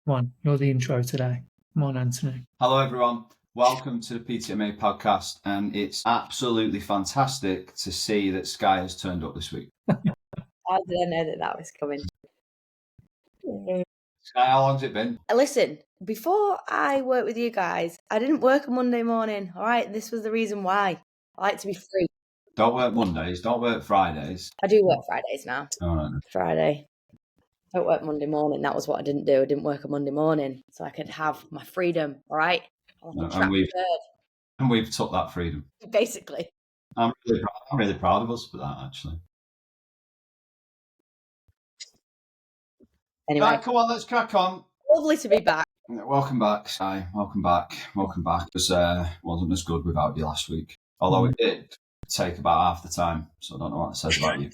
Come on, you're the intro today. Come on, Anthony. Hello, everyone. Welcome to the PTMA podcast, and it's absolutely fantastic to see that Sky has turned up this week. How did I know that was coming? Sky, how long's it been? Listen, before I work with you guys, I didn't work a Monday morning. All right, this was the reason why. I like to be free. Don't work Mondays, don't work Fridays. I do work Fridays now. All right. Friday. Don't work Monday morning. That was what I didn't do. I didn't work a Monday morning, so I could have my freedom. All right. And we've took that freedom. Basically. I'm really proud of us for that, actually. Anyway, Right, come on, let's crack on. Lovely to be back. Welcome back, Sky. Welcome back. It wasn't as good without you last week. Although it did take about half the time, so I don't know what it says about you.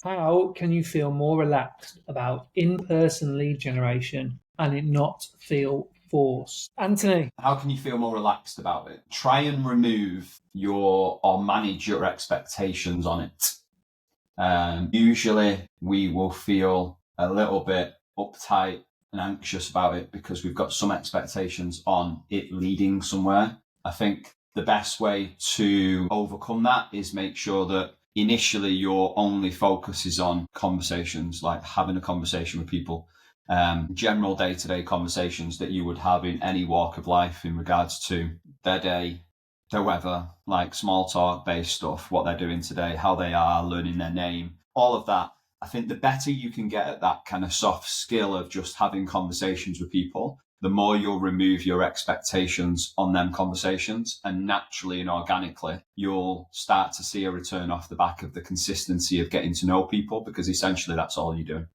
How can you feel more relaxed about in-person lead generation and it not feel forced? Anthony. How can you feel more relaxed about it? Try and remove or manage your expectations on it. Usually we will feel a little bit uptight and anxious about it because we've got some expectations on it leading somewhere. I think the best way to overcome that is make sure that initially your only focus is on conversations, like having a conversation with people, general day-to-day conversations that you would have in any walk of life in regards to their day, their weather, like small talk based stuff, what they're doing today, how they are, learning their name, all of that. I think the better you can get at that kind of soft skill of just having conversations with people, the more you'll remove your expectations on them conversations, and naturally and organically, you'll start to see a return off the back of the consistency of getting to know people, because essentially that's all you're doing.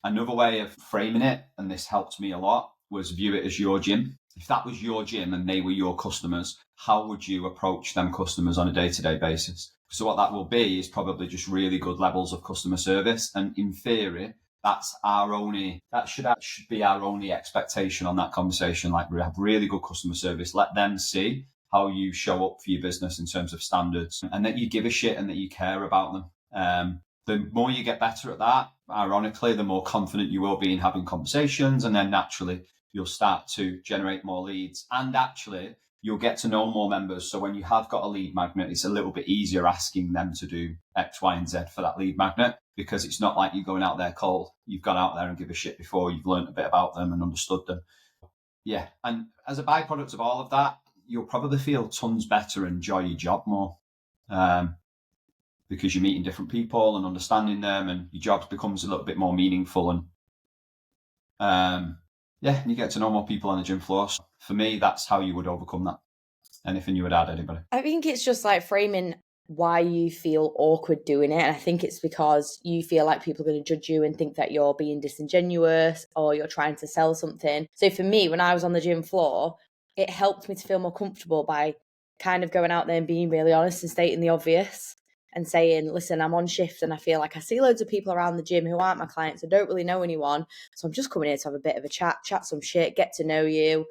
Another way of framing it, and this helped me a lot, was view it as your gym. If that was your gym and they were your customers, how would you approach them customers on a day-to-day basis? So what that will be is probably just really good levels of customer service. And in theory, that should be our only expectation on that conversation. Like, we have really good customer service. Let them see how you show up for your business in terms of standards, and that you give a shit and that you care about them. The more you get better at that, ironically, the more confident you will be in having conversations, and then naturally you'll start to generate more leads, and actually you'll get to know more members. So when you have got a lead magnet, it's a little bit easier asking them to do X, Y, and Z for that lead magnet, because it's not like you're going out there cold. You've gone out there and give a shit before. You've learned a bit about them and understood them. Yeah. And as a byproduct of all of that, you'll probably feel tons better and enjoy your job more, because you're meeting different people and understanding them, and your job becomes a little bit more meaningful. And and you get to know more people on the gym floor. So for me, that's how you would overcome that. Anything you would add, anybody? I think it's just like framing why you feel awkward doing it. And I think it's because you feel like people are going to judge you and think that you're being disingenuous or you're trying to sell something. So for me, when I was on the gym floor, it helped me to feel more comfortable by kind of going out there and being really honest and stating the obvious and saying, listen, I'm on shift and I feel like I see loads of people around the gym who aren't my clients. I don't really know anyone. So I'm just coming here to have a bit of a chat some shit, get to know you.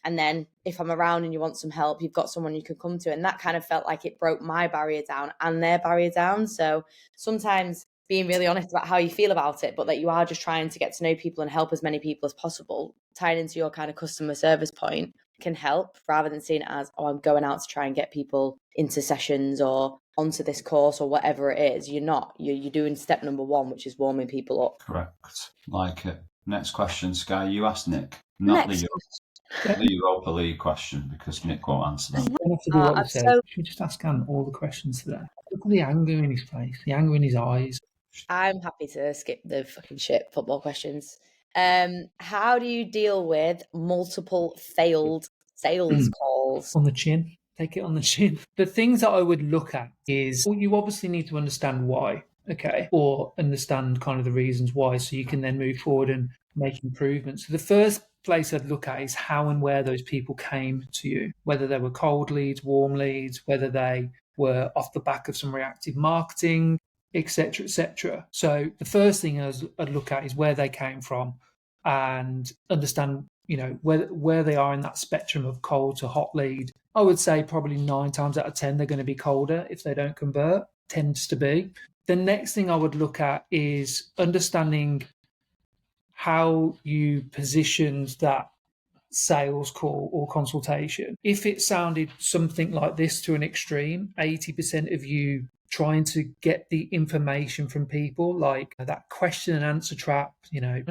And then if I'm around and you want some help, you've got someone you can come to. And that kind of felt like it broke my barrier down and their barrier down. So sometimes being really honest about how you feel about it, but that you are just trying to get to know people and help as many people as possible, tying into your kind of customer service point, can help, rather than seeing it as, oh, I'm going out to try and get people into sessions or onto this course or whatever it is. You're not. You're doing step number one, which is warming people up. Correct. Like it. Next question, Sky. You asked Nick. Not the Europa League question, because Nick won't answer that. Should we just ask Anne all the questions today? Look at the anger in his face, the anger in his eyes. I'm happy to skip the fucking shit football questions. How do you deal with multiple failed sales calls? On the chin. Take it on the chin. The things that I would look at is, well, you obviously need to understand why, okay, or understand kind of the reasons why, so you can then move forward and make improvements. So the first place I'd look at is how and where those people came to you, whether they were cold leads, warm leads, whether they were off the back of some reactive marketing, etc., etc. So the first thing I'd look at is where they came from and understand, where they are in that spectrum of cold to hot lead. I would say probably 9 times out of 10 they're going to be colder if they don't convert, tends to be. The next thing I would look at is understanding how you positioned that sales call or consultation. If it sounded something like this to an extreme, 80% of you trying to get the information from people, like that question and answer trap,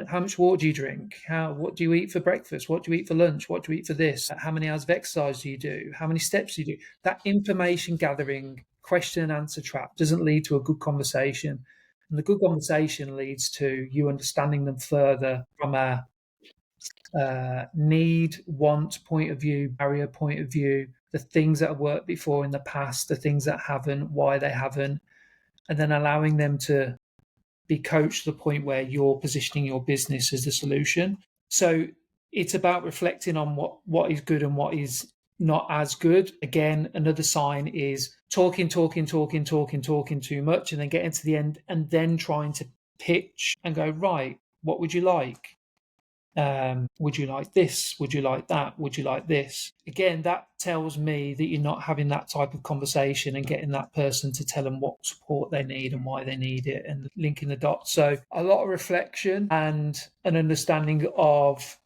how much water do you drink? What do you eat for breakfast? What do you eat for lunch? What do you eat for this? How many hours of exercise do you do? How many steps do you do? That information gathering question and answer trap doesn't lead to a good conversation. And the good conversation leads to you understanding them further from a need, want point of view, barrier point of view, the things that have worked before in the past, the things that haven't, why they haven't, and then allowing them to be coached to the point where you're positioning your business as the solution. So it's about reflecting on what is good and what is not as good. Again, another sign is talking too much, and then getting to the end and then trying to pitch and go, right, what would you like? Would you like this? Would you like that? Would you like this? Again, that tells me that you're not having that type of conversation and getting that person to tell them what support they need and why they need it and linking the dots. So a lot of reflection and an understanding of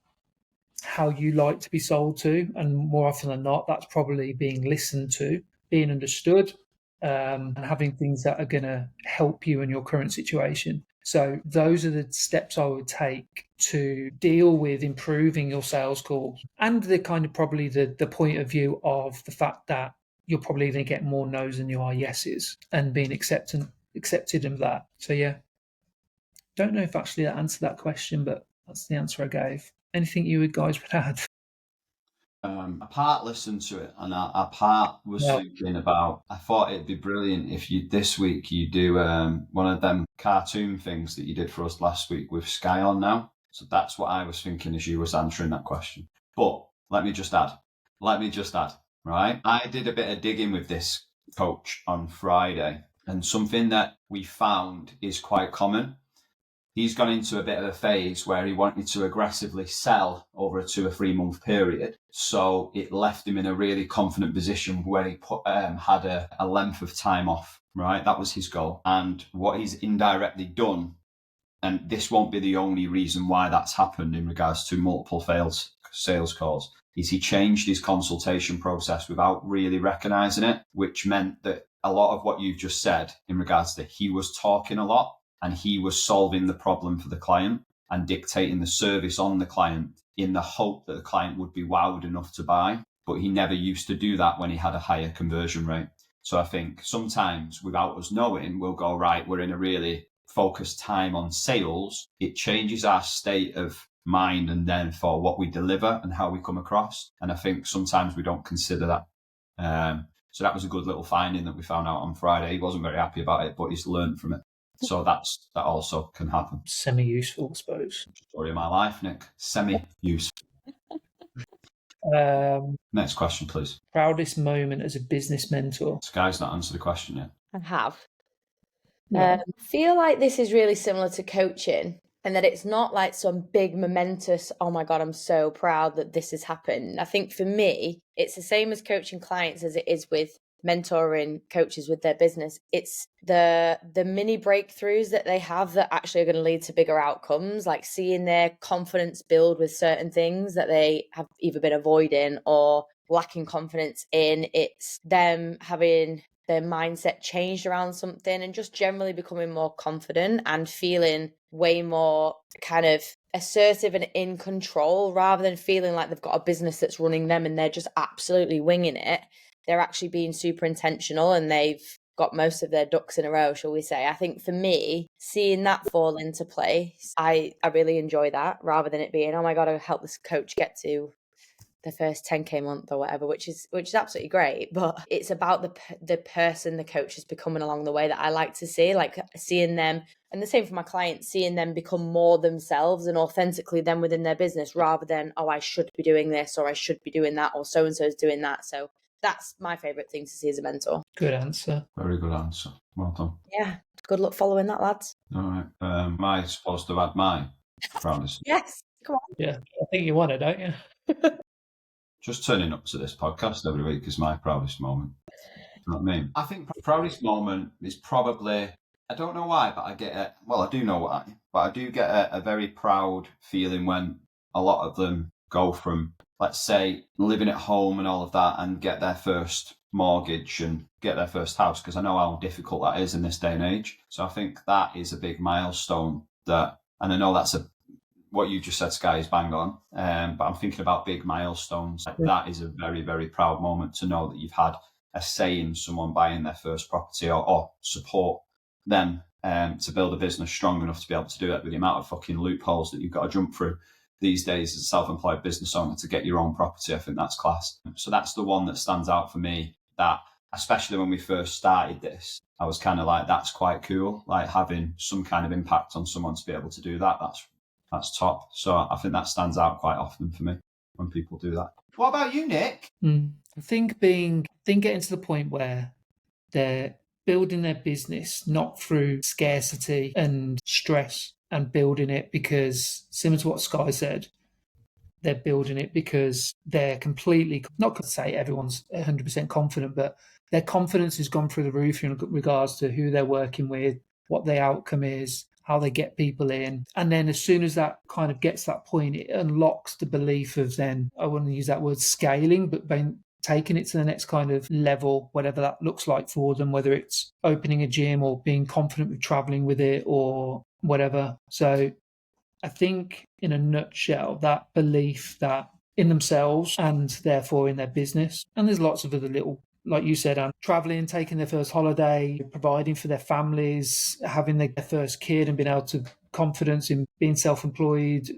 how you like to be sold to. And more often than not, that's probably being listened to, being understood, and having things that are going to help you in your current situation. So those are the steps I would take to deal with improving your sales calls, and the kind of probably the point of view of the fact that you're probably going to get more no's than you are yeses, and being accepted of that. So yeah, don't know if actually that answered that question, but that's the answer I gave. Anything you guys would add? A part listened to it, and a part was thinking about, I thought it'd be brilliant if this week you do one of them cartoon things that you did for us last week with Sky on now. So that's what I was thinking as you was answering that question. But let me just add, right? I did a bit of digging with this coach on Friday, and something that we found is quite common. He's gone into a bit of a phase where he wanted to aggressively sell over a 2 or 3 month period. So it left him in a really confident position where he had a length of time off, right? That was his goal. And what he's indirectly done, and this won't be the only reason why that's happened in regards to multiple failed sales calls, is he changed his consultation process without really recognizing it, which meant that a lot of what you've just said in regards to he was talking a lot, and he was solving the problem for the client and dictating the service on the client in the hope that the client would be wowed enough to buy. But he never used to do that when he had a higher conversion rate. So I think sometimes without us knowing, we'll go, right, we're in a really focused time on sales. It changes our state of mind and then for what we deliver and how we come across. And I think sometimes we don't consider that. So that was a good little finding that we found out on Friday. He wasn't very happy about it, but he's learned from it. So that also can happen. Semi-useful, I suppose. Story of my life, Nick. Semi-useful. Next question, please. Proudest moment as a business mentor. Sky's not answered the question yet. I have. Feel like this is really similar to coaching, and that it's not like some big momentous, oh my God, I'm so proud that this has happened. I think for me, it's the same as coaching clients as it is with mentoring coaches with their business. It's the mini breakthroughs that they have that actually are going to lead to bigger outcomes, like seeing their confidence build with certain things that they have either been avoiding or lacking confidence in. It's them having their mindset changed around something and just generally becoming more confident and feeling way more kind of assertive and in control, rather than feeling like they've got a business that's running them and they're just absolutely winging it. They're actually being super intentional and they've got most of their ducks in a row, shall we say. I think for me, seeing that fall into place, I really enjoy that, rather than it being, oh my God, I helped this coach get to the first 10K month or whatever, which is absolutely great. But it's about the person the coach is becoming along the way that I like to see, like seeing them, and the same for my clients, seeing them become more themselves and authentically them within their business, rather than, oh, I should be doing this or I should be doing that or so-and-so is doing that. So that's my favourite thing to see as a mentor. Good answer. Very good answer. Well done. Yeah. Good luck following that, lads. All right. Am I supposed to add my proudest? Yes. Come on. Yeah. I think you want it, don't you? Just turning up to this podcast every week is my proudest moment. You know what I mean? I think proudest moment is probably I don't know why, but I get it. Well, I do know why, but I do get a very proud feeling when a lot of them go from, let's say, living at home and all of that and get their first mortgage and get their first house, because I know how difficult that is in this day and age. So I think that is a big milestone and I know that's what you just said, Sky, is bang on. But I'm thinking about big milestones. That is a very, very proud moment to know that you've had a say in someone buying their first property or support them to build a business strong enough to be able to do it with the amount of fucking loopholes that you've got to jump through these days as a self-employed business owner to get your own property. I think that's class. So that's the one that stands out for me, that especially when we first started this, I was kind of like, that's quite cool. Like having some kind of impact on someone to be able to do that. That's top. So I think that stands out quite often for me when people do that. What about you, Nick? I think getting to the point where they're building their business not through scarcity and stress, and building it because, similar to what Sky said, they're building it because they're completely, not to say everyone's 100% confident, but their confidence has gone through the roof in regards to who they're working with, what the outcome is, how they get people in. And then as soon as that kind of gets that point, it unlocks the belief of then, I wouldn't use that word scaling, but taking it to the next kind of level, whatever that looks like for them, whether it's opening a gym or being confident with traveling with it or whatever. So I think in a nutshell, that belief that in themselves and therefore in their business, and there's lots of other little, like you said, traveling, taking their first holiday, providing for their families, having their first kid and being able to confidence in being self-employed,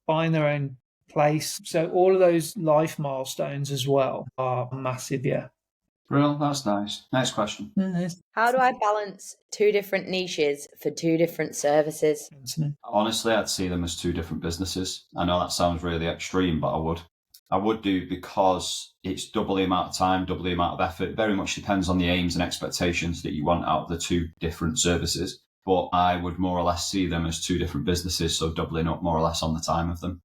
buying their own place. So all of those life milestones as well are massive, yeah. Real, that's nice. Next question. How do I balance two different niches for two different services? Honestly, I'd see them as two different businesses. I know that sounds really extreme, but I would. I would do, because it's double the amount of time, double the amount of effort. It very much depends on the aims and expectations that you want out of the two different services. But I would more or less see them as two different businesses, so doubling up more or less on the time of them.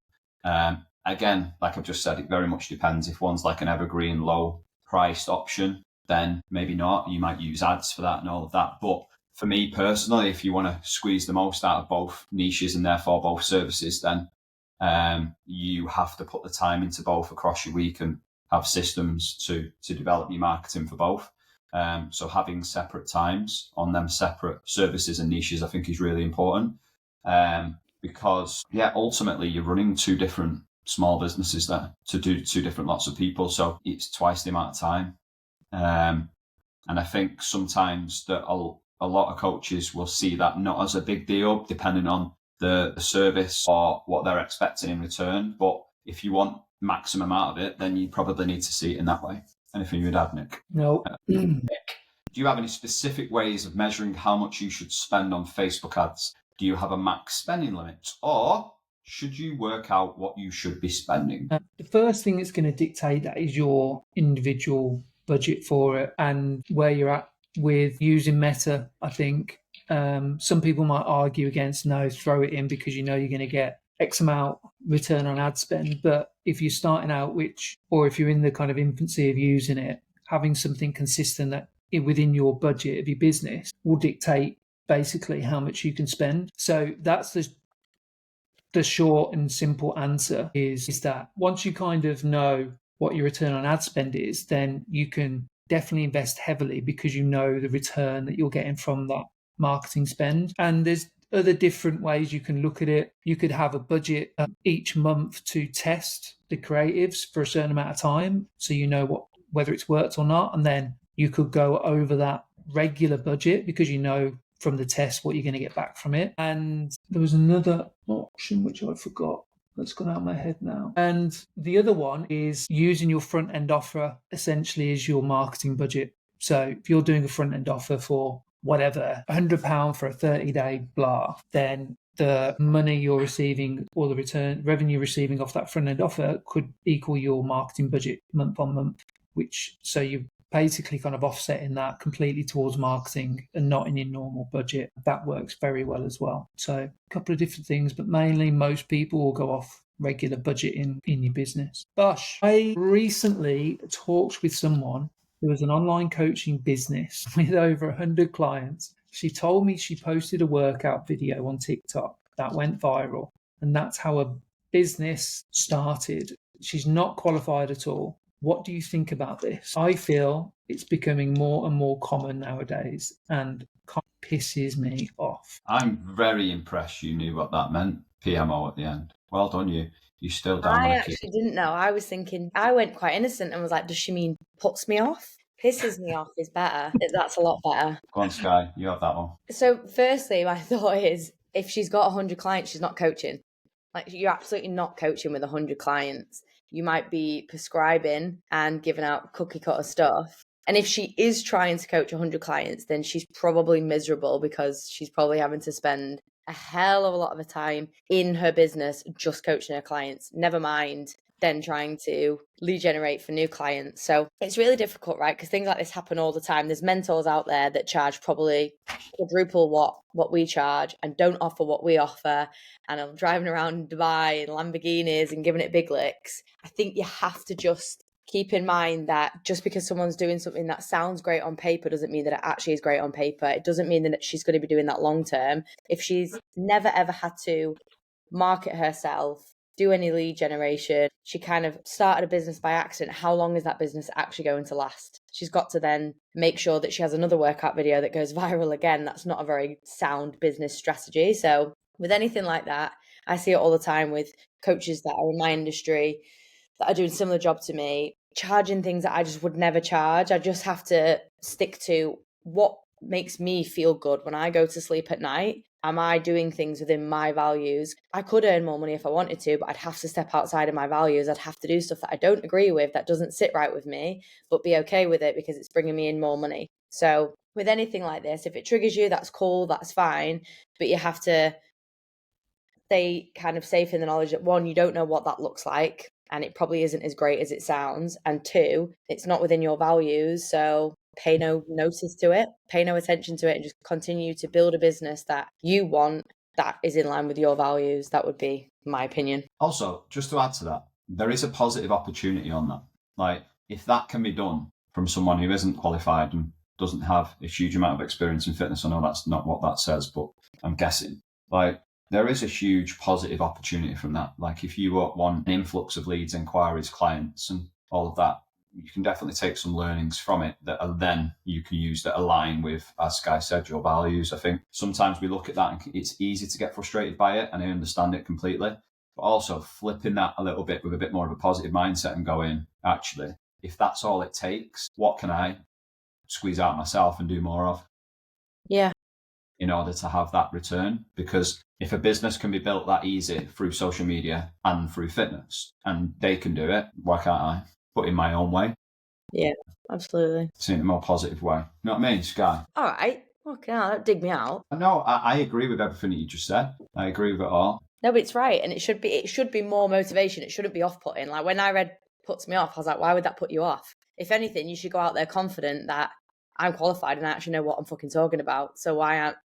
Again, like I've just said, it very much depends. If one's like an evergreen, low-priced option, then maybe not. You might use ads for that and all of that. But for me personally, if you want to squeeze the most out of both niches and therefore both services, then you have to put the time into both across your week and have systems to develop your marketing for both. So having separate times on them separate services and niches, I think, is really important. Because, ultimately you're running two different small businesses there to do two different lots of people. So it's twice the amount of time. And I think sometimes that a lot of coaches will see that not as a big deal, depending on the service or what they're expecting in return. But if you want maximum out of it, then you probably need to see it in that way. Anything you would add, Nick? No. Nick, do you have any specific ways of measuring how much you should spend on Facebook ads? Do you have a max spending limit, or should you work out what you should be spending? The first thing that's going to dictate that is your individual budget for it and where you're at with using Meta, I think. Some people might argue against, no, throw it in because you know you're going to get X amount return on ad spend. But if you're starting out, or if you're in the kind of infancy of using it, having something consistent that within your budget of your business will dictate basically how much you can spend. So that's the short and simple answer is that once you kind of know what your return on ad spend is, then you can definitely invest heavily because you know the return that you're getting from that marketing spend. And there's other different ways you can look at it. You could have a budget each month to test the creatives for a certain amount of time, so you know whether it's worked or not, and then you could go over that regular budget because you know from the test what you're going to get back from it. And there was another option which I forgot. That's gone out of my head now. And the other one is using your front end offer essentially as your marketing budget. So if you're doing a front end offer for whatever, £100 for a 30-day blah, then the money you're receiving or the revenue receiving off that front end offer could equal your marketing budget month on month, so you basically kind of offsetting that completely towards marketing and not in your normal budget. That works very well as well. So a couple of different things, but mainly most people will go off regular budget in your business. Bosh, I recently talked with someone who was an online coaching business with over 100 clients. She told me she posted a workout video on TikTok that went viral, and that's how a business started. She's not qualified at all. What do you think about this? I feel it's becoming more and more common nowadays, and pisses me off. I'm very impressed you knew what that meant. PMO at the end. Well done, you. You still don't I want to keep. actually didn't know. I was thinking, I went quite innocent and was like, does she mean puts me off? Pisses me off is better. That's a lot better. Go on, Sky. You have that one. So, firstly, my thought is if she's got 100 clients, she's not coaching. Like, you're absolutely not coaching with 100 clients. You might be prescribing and giving out cookie cutter stuff. And if she is trying to coach 100 clients, then she's probably miserable because she's probably having to spend a hell of a lot of her time in her business just coaching her clients. Never mind then trying to lead generate for new clients. So it's really difficult, right? Because things like this happen all the time. There's mentors out there that charge probably quadruple what we charge and don't offer what we offer. And I'm driving around Dubai in Lamborghinis and giving it big licks. I think you have to just keep in mind that just because someone's doing something that sounds great on paper doesn't mean that it actually is great on paper. It doesn't mean that she's going to be doing that long term. If she's never ever had to market herself, do any lead generation, she kind of started a business by accident, how long is that business actually going to last? She's got to then make sure that she has another workout video that goes viral again. That's not a very sound business strategy. So with anything like that, I see it all the time with coaches that are in my industry that are doing a similar job to me, charging things that I just would never charge. I just have to stick to what makes me feel good when I go to sleep at night. Am I doing things within my values? I could earn more money if I wanted to, but I'd have to step outside of my values. I'd have to do stuff that I don't agree with, that doesn't sit right with me, but be okay with it because it's bringing me in more money. So with anything like this, if it triggers you, that's cool, that's fine. But you have to stay kind of safe in the knowledge that, one, you don't know what that looks like, and it probably isn't as great as it sounds. And two, it's not within your values. So pay no notice to it, pay no attention to it, and just continue to build a business that you want that is in line with your values. That would be my opinion. Also, just to add to that, there is a positive opportunity on that. Like, if that can be done from someone who isn't qualified and doesn't have a huge amount of experience in fitness, I know that's not what that says, but I'm guessing, like, there is a huge positive opportunity from that. Like, if you want an influx of leads, inquiries, clients, and all of that, you can definitely take some learnings from it that are then you can use that align with, as Sky said, your values. I think sometimes we look at that and it's easy to get frustrated by it, and I understand it completely. But also flipping that a little bit with a bit more of a positive mindset and going, actually, if that's all it takes, what can I squeeze out myself and do more of? Yeah. In order to have that return. Because if a business can be built that easy through social media and through fitness, and they can do it, why can't I? But in my own way. Yeah, absolutely. See it in a more positive way. You know what I mean, Sky? All right. Okay, that dig me out. No, I agree with everything that you just said. I agree with it all. No, but it's right. And it should be more motivation. It shouldn't be off-putting. Like when I read puts me off, I was like, why would that put you off? If anything, you should go out there confident that I'm qualified and I actually know what I'm fucking talking about. So why aren't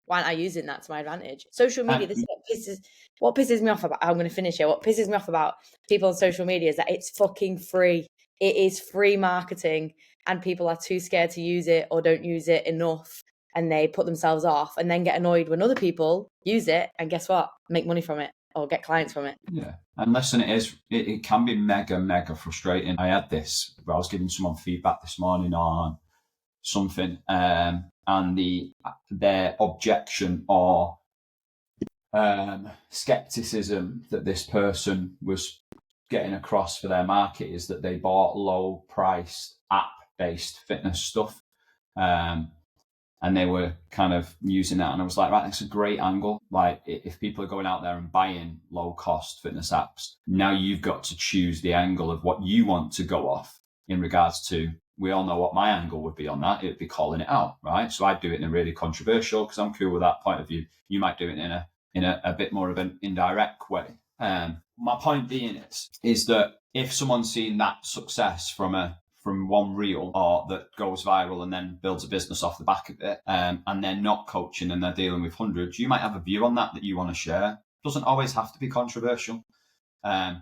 I using that to my advantage? Social media, this is what pisses me off about. I'm going to finish here. What pisses me off about people on social media is that it's fucking free. It is free marketing, and people are too scared to use it or don't use it enough, and they put themselves off and then get annoyed when other people use it and guess what? Make money from it or get clients from it. Yeah. And listen, it can be mega frustrating. I had this, I was giving someone feedback this morning on something, and their objection or skepticism that this person was getting across for their market is that they bought low priced app-based fitness stuff, and they were kind of using that, and I was like, right, that's a great angle. Like, if people are going out there and buying low cost fitness apps, now you've got to choose the angle of what you want to go off in regards to, we all know what my angle would be on that. It'd be calling it out, right? So I'd do it in a really controversial, because I'm cool with that point of view. You might do it in a bit more of an indirect way. My point being is that if someone's seen that success from one reel or that goes viral and then builds a business off the back of it, and they're not coaching and they're dealing with hundreds, you might have a view on that you want to share. Doesn't always have to be controversial.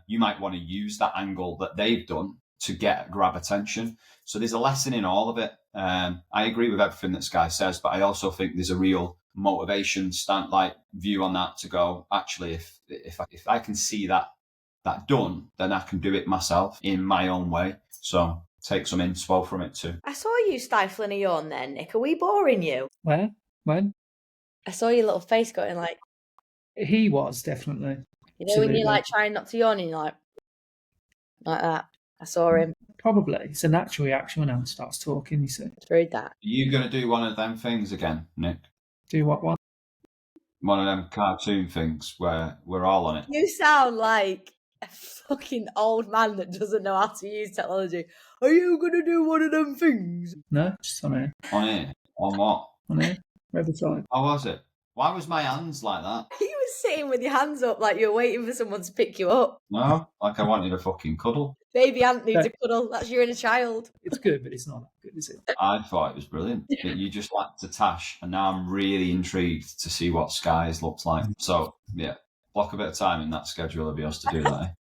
You might want to use that angle that they've done to grab attention. So there's a lesson in all of it. I agree with everything that Sky says, but I also think there's a real motivation view on that to go, actually, if I can see that done, then I can do it myself in my own way. So take some inspo from it too. I saw you stifling a yawn then, Nick. Are we boring you? Where? When? I saw your little face going like, He was definitely. you know, when Absolutely. you're like trying not to yawn and you're like that. I saw him. Probably. It's a natural reaction when Alan starts talking, you see. Through that. Are you going to do one of them things again, Nick? Do what one? One of them cartoon things where we're all on it. You sound like a fucking old man that doesn't know how to use technology. Are you going to do one of them things? No, just on here. On here? On what? On here. Every time. How was it? Why was my hands like that? You were sitting with your hands up like you were waiting for someone to pick you up. No, like I wanted a fucking cuddle. Baby Ant needs a cuddle. That's your inner child. It's good, but it's not that good, is it? I thought it was brilliant. You just lacked a Tash, and now I'm really intrigued to see what Sky's looks like. So, yeah, block a bit of time in that schedule of yours to do that.